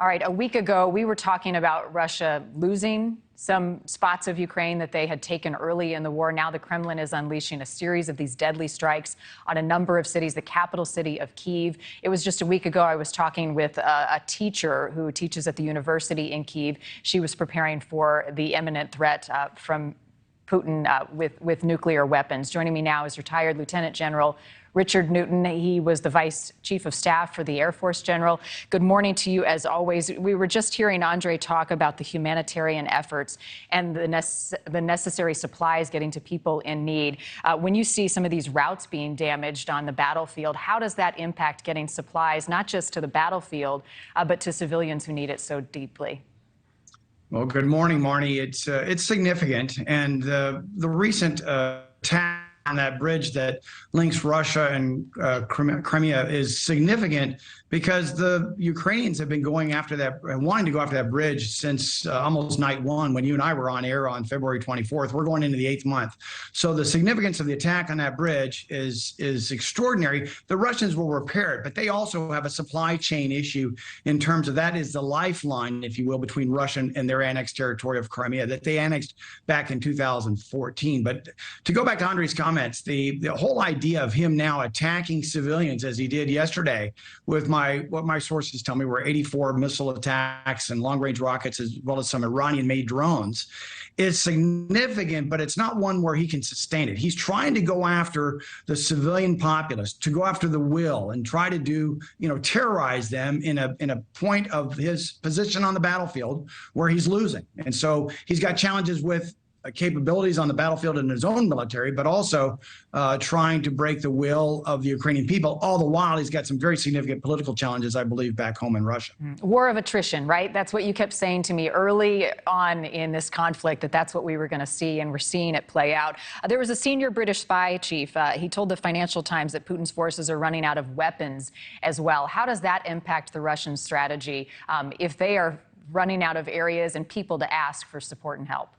All right, a week ago, we were talking about Russia losing some spots of Ukraine that they had taken early in the war. Now the Kremlin is unleashing a series of these deadly strikes on a number of cities, the capital city of Kyiv. It was just a week ago I was talking with a teacher who teaches at the university in Kyiv. She was preparing for the imminent threat from Putin with nuclear weapons. Joining me now is retired Lieutenant General Richard Newton. He was the Vice Chief of Staff for the Air Force General. Good morning to you, as always. We were just hearing Andre talk about the humanitarian efforts and the necessary supplies getting to people in need. When you see some of these routes being damaged on the battlefield, how does that impact getting supplies, not just to the battlefield, but to civilians who need it so deeply? Well, good morning, Marni. It's significant, and the recent attack on that bridge that links Russia and Crimea is significant because the Ukrainians have been going after that and wanting to go after that bridge since almost night one when you and I were on air on February 24th. We're going into the 8th month. So the significance of the attack on that bridge is extraordinary. The Russians will repair it, but they also have a supply chain issue in terms of that is the lifeline, if you will, between Russia and their annexed territory of Crimea that they annexed back in 2014. But to go back to Andre's comments, the whole idea of him now attacking civilians as he did yesterday with what my sources tell me were 84 missile attacks and long-range rockets, as well as some Iranian-made drones, is significant, but it's not one where he can sustain it. He's trying to go after the civilian populace, to go after the will and try to do, terrorize them in a point of his position on the battlefield where he's losing. And so he's got challenges with capabilities on the battlefield in his own military, but also trying to break the will of the Ukrainian people. All the while, he's got some very significant political challenges, I believe, back home in Russia. War of attrition, right? That's what you kept saying to me early on in this conflict, that's what we were going to see, and we're seeing it play out. There was a senior British spy chief. He told the Financial Times that Putin's forces are running out of weapons as well. How does that impact the Russian strategy if they are running out of areas and people to ask for support and help?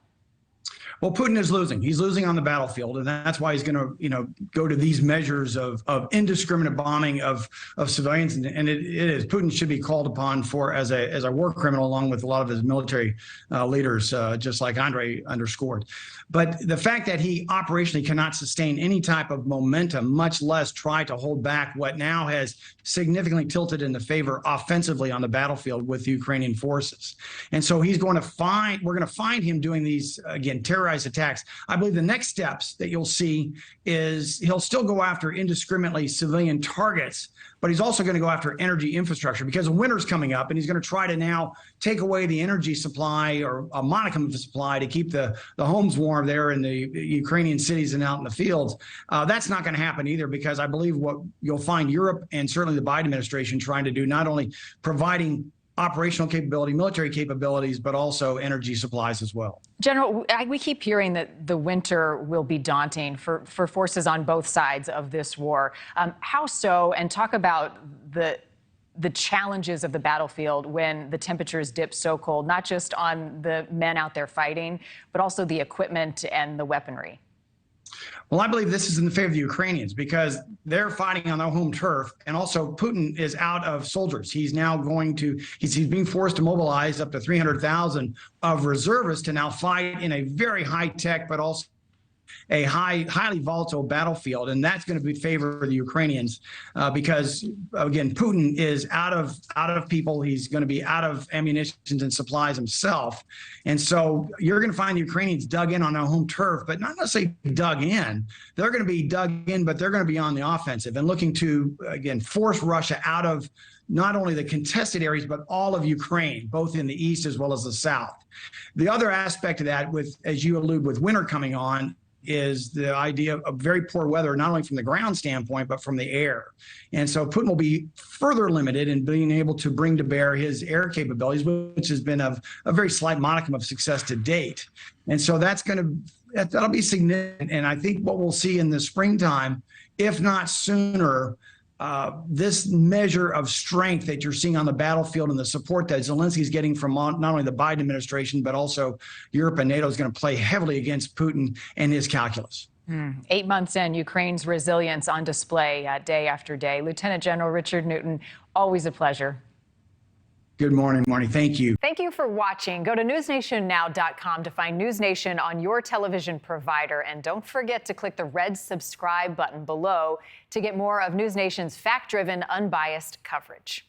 Well, Putin is losing. He's losing on the battlefield, and that's why he's going to, go to these measures of indiscriminate bombing of civilians. And it is. Putin should be called upon as a war criminal, along with a lot of his military leaders, just like Andre underscored. But the fact that he operationally cannot sustain any type of momentum, much less try to hold back what now has significantly tilted in the favor offensively on the battlefield with the Ukrainian forces. And so we're going to find him doing these, again, terrorized attacks. I believe the next steps that you'll see is he'll still go after indiscriminately civilian targets, but he's also going to go after energy infrastructure because winter's coming up, and he's going to try to now take away the energy supply or a modicum of the supply to keep the homes warm there in the Ukrainian cities and out in the fields. That's not going to happen either, because I believe what you'll find Europe and certainly the Biden administration trying to do, not only providing operational capability, military capabilities, but also energy supplies as well. General, we keep hearing that the winter will be daunting for forces on both sides of this war. How so? And talk about the challenges of the battlefield when the temperatures dip so cold, not just on the men out there fighting, but also the equipment and the weaponry. Well, I believe this is in the favor of the Ukrainians because they're fighting on their home turf, and also Putin is out of soldiers. He's now he's being forced to mobilize up to 300,000 of reservists to now fight in a very high-tech, but also a highly volatile battlefield, and that's going to be in favor of the Ukrainians because, again, Putin is out of people. He's going to be out of ammunition and supplies himself, and so you're going to find the Ukrainians dug in on their home turf, but not necessarily dug in. They're going to be dug in, but they're going to be on the offensive and looking to, again, force Russia out of not only the contested areas, but all of Ukraine, both in the east as well as the south. The other aspect of that, as you allude, with winter coming on, is the idea of very poor weather, not only from the ground standpoint, but from the air. And so Putin will be further limited in being able to bring to bear his air capabilities, which has been a very slight modicum of success to date. And so that'll be significant. And I think what we'll see in the springtime, if not sooner, this measure of strength that you're seeing on the battlefield and the support that Zelensky is getting from not only the Biden administration, but also Europe and NATO is going to play heavily against Putin and his calculus. 8 months in, Ukraine's resilience on display day after day. Lieutenant General Richard Newton, always a pleasure. Good morning, Marni. Thank you. Thank you for watching. Go to newsnationnow.com to find News Nation on your television provider. And don't forget to click the red subscribe button below to get more of News Nation's fact-driven, unbiased coverage.